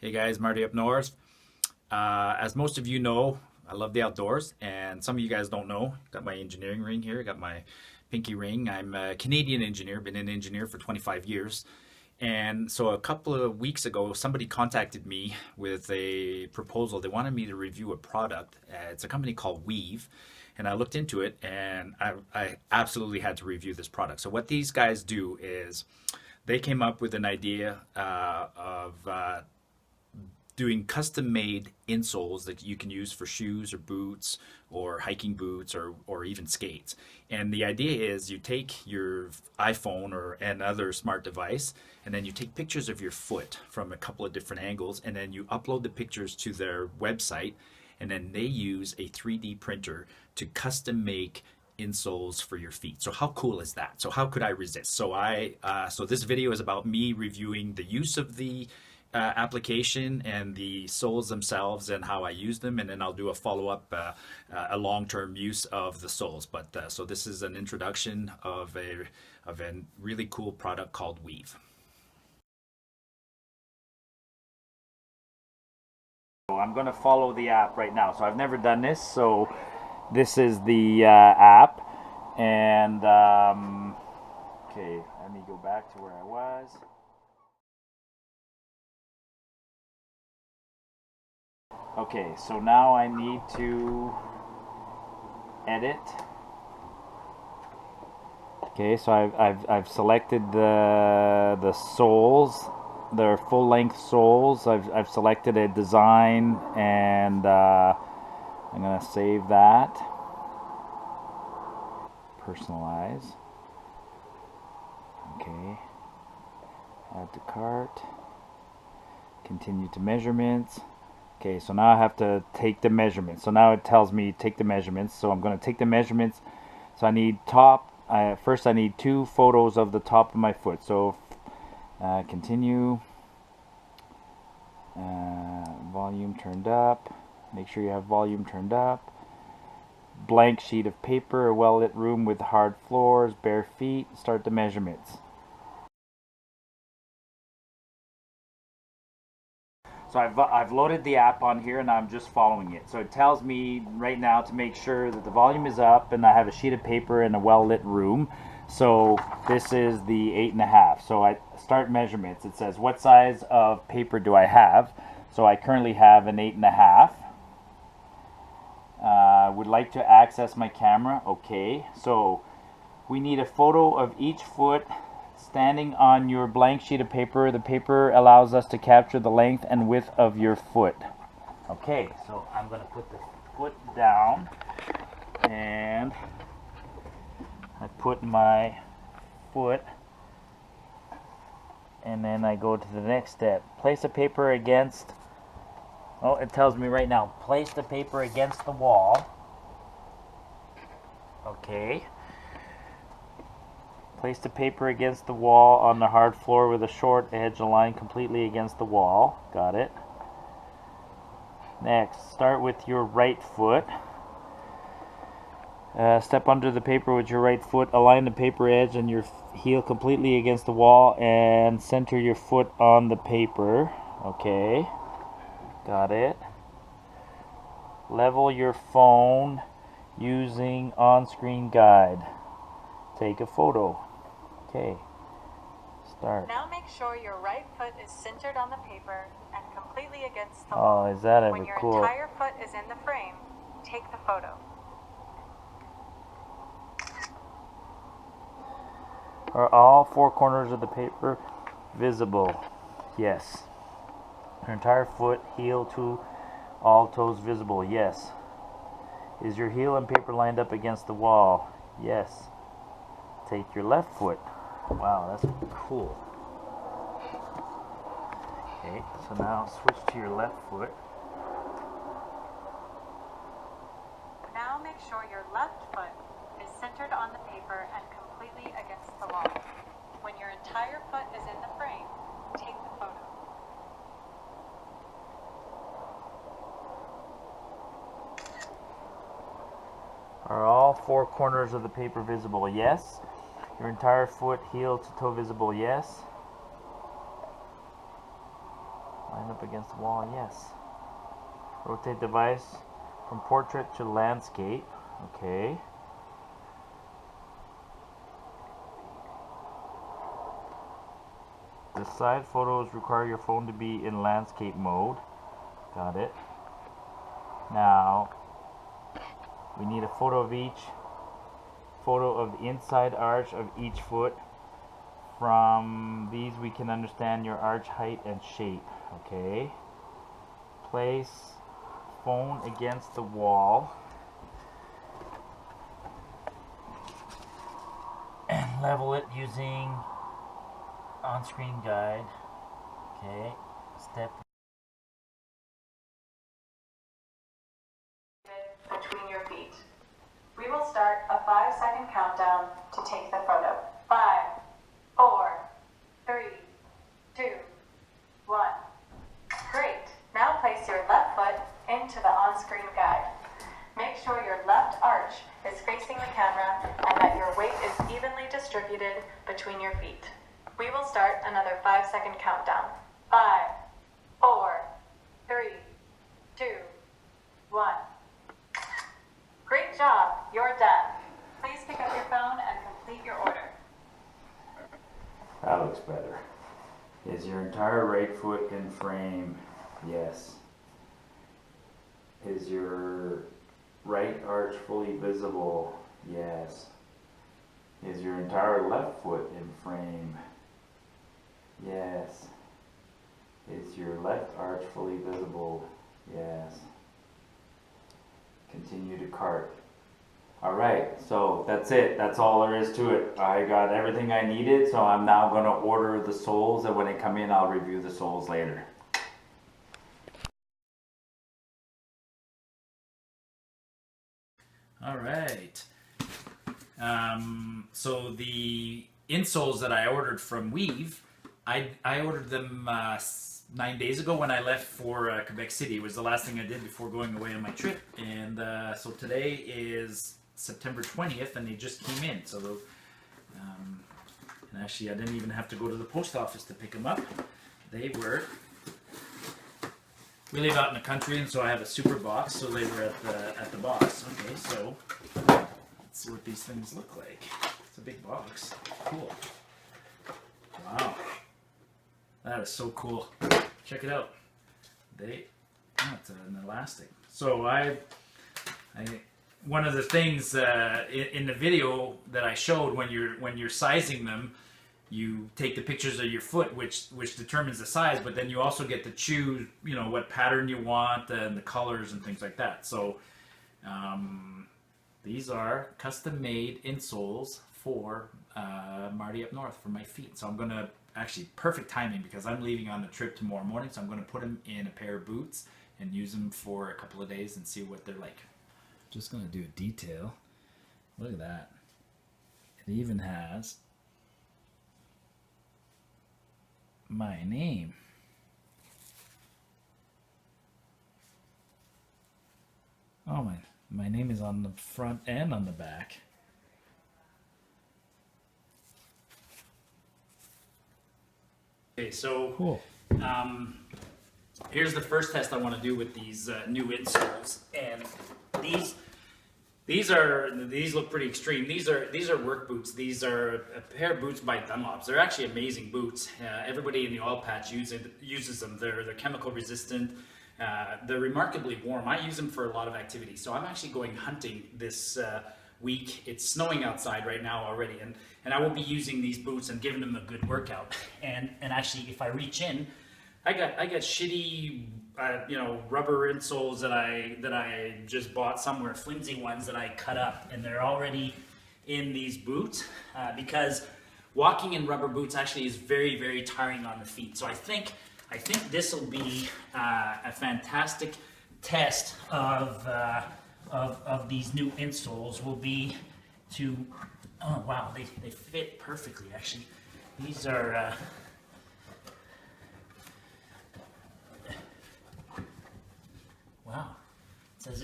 Hey guys, Marty up north. As most of you know, I love the outdoors, and some of you guys don't know. Got my engineering ring here, got my pinky ring. I'm a Canadian engineer, been an engineer for 25 years. And so a couple of weeks ago, somebody contacted me with a proposal. They wanted me to review a product. It's a company called Wiivv. And I looked into it and I absolutely had to review this product. So, what these guys do is they came up with an idea of doing custom made insoles that you can use for shoes or boots or hiking boots or even skates. And the idea is you take your iPhone or another smart device and then you take pictures of your foot from a couple of different angles and then you upload the pictures to their website and then they use a 3D printer to custom make insoles for your feet. So how cool is that? So how could I resist? So this video is about me reviewing the use of the application and the soles themselves and how I use them, and then I'll do a follow-up, a long-term use of the soles. But so this is an introduction of a really cool product called Wiivv. So I'm going to follow the app right now. So I've never done this, so this is the app, and okay, let me go back to where I was. Okay, so now I need to edit. Okay, so I've selected the soles, their full length soles. I've selected a design, and I'm gonna save that. Personalize. Okay. Add to cart. Continue to measurements. Okay, so now I have to take the measurements. So now it tells me take the measurements. So I'm going to take the measurements. So I need first I need 2 photos of the top of my foot. So continue. Volume turned up. Make sure you have volume turned up. Blank sheet of paper, a well-lit room with hard floors, bare feet. Start the measurements. So I've loaded the app on here and I'm just following it. So it tells me right now to make sure that the volume is up and I have a sheet of paper and a well-lit room. So this is the 8.5. So I start measurements. It says what size of paper do I have? So I currently have an 8.5. Would like to access my camera. Okay. So we need a photo of each foot standing on your blank sheet of paper. The paper allows us to capture the length and width of your foot. Okay, so I'm going to put the foot down and I put my foot, and then I go to the next step. Place the paper against, oh, it tells me right now, place the paper against the wall. Okay. Place the paper against the wall on the hard floor with a short edge aligned completely against the wall. Got it. Next, start with your right foot. Step under the paper with your right foot. Align the paper edge and your heel completely against the wall and center your foot on the paper. Okay. Got it. Level your phone using on-screen guide. Take a photo. Okay, start. Now make sure your right foot is centered on the paper and completely against the wall. Oh, is that ever When your cool? entire foot is in the frame, take the photo. Are all 4 corners of the paper visible? Yes. Your entire foot, heel to all toes visible? Yes. Is your heel and paper lined up against the wall? Yes. Take your left foot. Wow, that's cool. Okay, so now switch to your left foot. Now make sure your left foot is centered on the paper and completely against the wall. When your entire foot is in the frame, take the photo. Are all 4 corners of the paper visible? Yes. Your entire foot, heel to toe visible? Yes. Line the up against the wall, yes. Rotate device from portrait to landscape, okay. The side photos require your phone to be in landscape mode. Got it. Now, we need a photo of each. Photo of the inside arch of each foot. From these we can understand your arch height and shape. Okay. Place phone against the wall. And level it using on-screen guide. Okay. Step between your feet. We will start a 5-second countdown to take the photo. 5, 4, 3, 2, 1. Great. Now place your left foot into the on-screen guide. Make sure your left arch is facing the camera and that your weight is evenly distributed between your feet. We will start another 5-second countdown. 5, 4, 3, 2, 1. Great job, you're done. Please pick up your phone and complete your order. That looks better. Is your entire right foot in frame? Yes. Is your right arch fully visible? Yes. Is your entire left foot in frame? Yes. Is your left arch fully visible? Yes. Continue to cart. Alright, so that's it. That's all there is to it. I got everything I needed, so I'm now going to order the soles, and when they come in, I'll review the soles later. Alright. So the insoles that I ordered from Wiivv, I ordered them 9 days ago when I left for Quebec City. It was the last thing I did before going away on my trip. And so today is September 20th, and they just came in. So, and actually, I didn't even have to go to the post office to pick them up. They were. We live out in the country, and so I have a super box. So they were at the box. Okay, so let's see what these things look like. It's a big box. Cool. Wow, that is so cool. Check it out. It's an elastic. So one of the things in the video that I showed, when you're sizing them, you take the pictures of your foot, which determines the size, but then you also get to choose, what pattern you want and the colors and things like that. So these are custom-made insoles for Marty up north for my feet. So I'm gonna actually, perfect timing, because I'm leaving on the trip tomorrow morning. So I'm gonna put them in a pair of boots and use them for a couple of days and see what they're like. Just gonna do a detail. Look at that. It even has my name. Oh, my name is on the front and on the back. Okay, so cool. Here's the first test I want to do with these new insoles, and these look pretty extreme. These are work boots. These are a pair of boots by Dunlops. They're actually amazing boots. Everybody in the oil patch uses them. They're chemical resistant. They're remarkably warm. I use them for a lot of activities. So I'm actually going hunting this week. It's snowing outside right now already, and I will be using these boots and giving them a good workout. And actually, if I reach in, I got shitty rubber insoles that I just bought somewhere, flimsy ones that I cut up, and they're already in these boots because walking in rubber boots actually is very, very tiring on the feet. So I think this will be a fantastic test of these new insoles. Will be to, oh wow, they fit perfectly actually. These are wow, it's as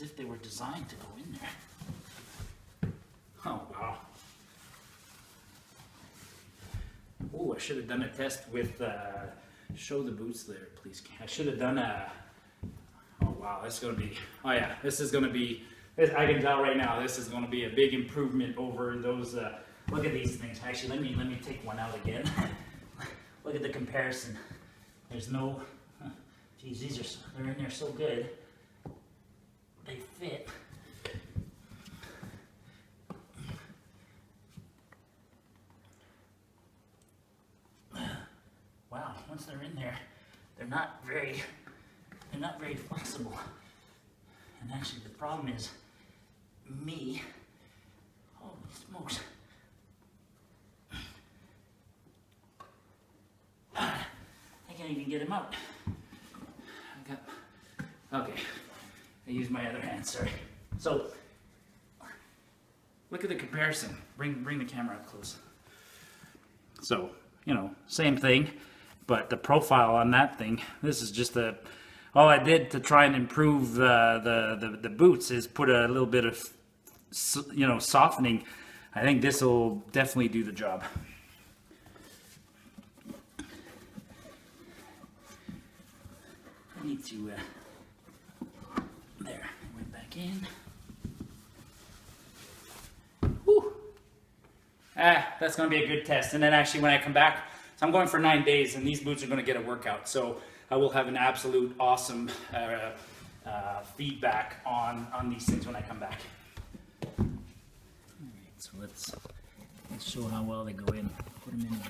if they were designed to go in there. Oh wow. Oh, I should have done a test with show the boots there, please. I should have done a. Oh wow, this is gonna be. Oh yeah, this is gonna be. I can tell right now, this is gonna be a big improvement over those. Look at these things. Actually, let me take one out again. Look at the comparison. There's no. Geez, they're in there so good. They fit. Wow, once they're in there, they're not very flexible. And actually the problem is me. Holy smokes. I can't even get him out. Okay, I used my other hand, sorry. So, look at the comparison. Bring the camera up close. So, you know, same thing, but the profile on that thing, this is just all I did to try and improve the boots is put a little bit of, you know, softening. I think this will definitely do the job. I need to, there, I went back in. Whew. That's going to be a good test. And then actually when I come back, so I'm going for 9 days and these boots are going to get a workout. So I will have an absolute awesome feedback on these things when I come back. All right, so let's show how well they go in. Put them in here.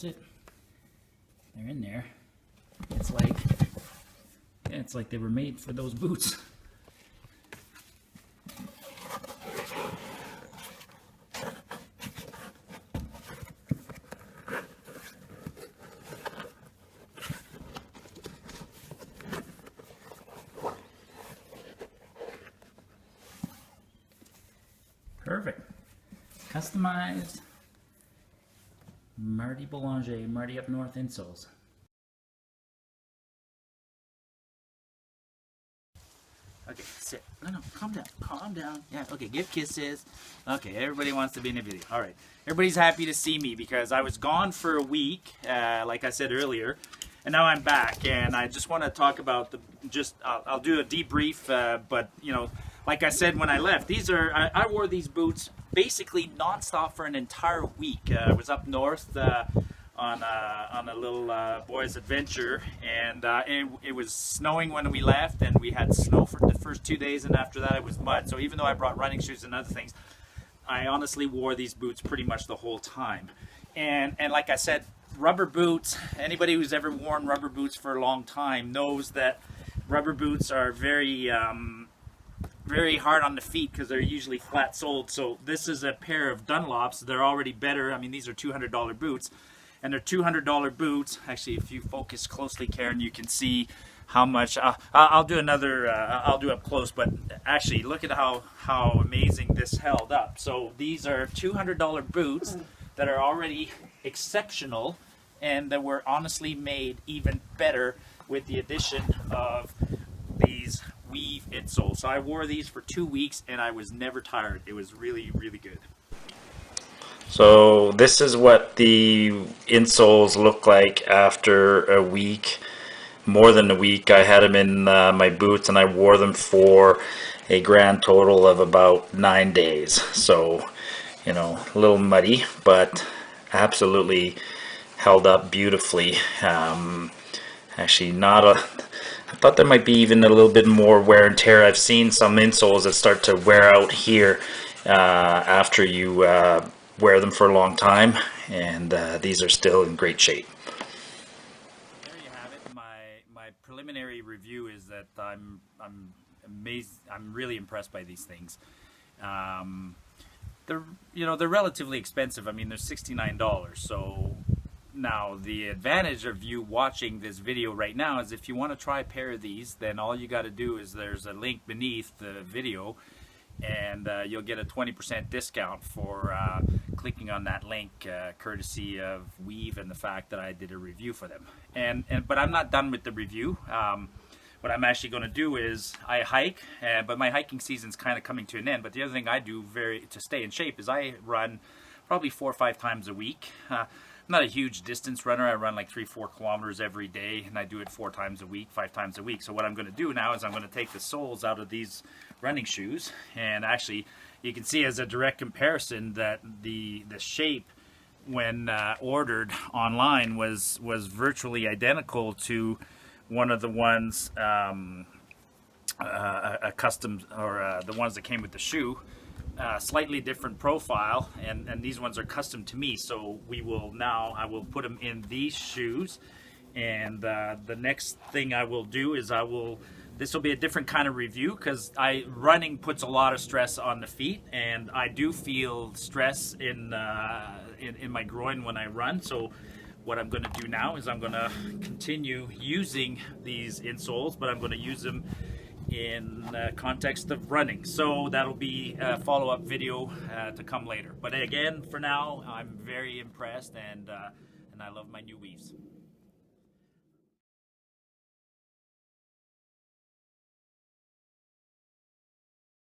It. They're in there. It's like they were made for those boots. Perfect. Customized. Marty Boulanger, Marty up north Insoles. Okay, sit. No, calm down. Calm down. Yeah, okay, give kisses. Okay, everybody wants to be in the video. All right. Everybody's happy to see me because I was gone for a week, like I said earlier, and now I'm back, and I just want to talk about I'll do a debrief, but, you know, like I said when I left, I wore these boots basically nonstop for an entire week. I was up north on a little boys' adventure, and it was snowing when we left, and we had snow for the first 2 days, and after that it was mud. So even though I brought running shoes and other things, I honestly wore these boots pretty much the whole time. And like I said, rubber boots, anybody who's ever worn rubber boots for a long time knows that rubber boots are very hard on the feet because they're usually flat soled. So this is a pair of Dunlops. They're already better. I mean, these are $200 boots, and they're $200 boots. Actually, if you focus closely, Karen, you can see how much. I'll do another. I'll do up close, but actually, look at how amazing this held up. So these are $200 boots that are already exceptional, and that were honestly made even better with the addition of these Wiivv insoles. So I wore these for 2 weeks and I was never tired. It was really, really good. So this is what the insoles look like after a week, more than a week. I had them in my boots and I wore them for a grand total of about 9 days. So, you know, a little muddy, but absolutely held up beautifully. Actually, I thought there might be even a little bit more wear and tear. I've seen some insoles that start to wear out here after you wear them for a long time, and these are still in great shape. There you have it. My preliminary review is that I'm amazed. I'm really impressed by these things. They're relatively expensive. I mean, they're $69. So now the advantage of you watching this video right now is if you want to try a pair of these, then all you got to do is there's a link beneath the video, and you'll get a 20% discount for clicking on that link, courtesy of Wiivv and the fact that I did a review for them. But I'm not done with the review. what I'm actually going to do is I hike, but my hiking season's kind of coming to an end. But the other thing I do to stay in shape is I run probably 4 or 5 times a week. I'm not a huge distance runner. I run like 3-4 kilometers every day, and I do it 4 times a week, 5 times a week. So what I'm going to do now is I'm going to take the soles out of these running shoes, and actually you can see as a direct comparison that the shape when ordered online was virtually identical to one of the ones a custom, or the ones that came with the shoe. Slightly different profile, and these ones are custom to me. So I will put them in these shoes, and the next thing I will do is this will be a different kind of review, because running puts a lot of stress on the feet, and I do feel stress in my groin when I run. So what I'm going to do now is I'm going to continue using these insoles, but I'm going to use them in context of running. So that'll be a follow-up video to come later. But again, for now, I'm very impressed, and I love my new Wiivvs.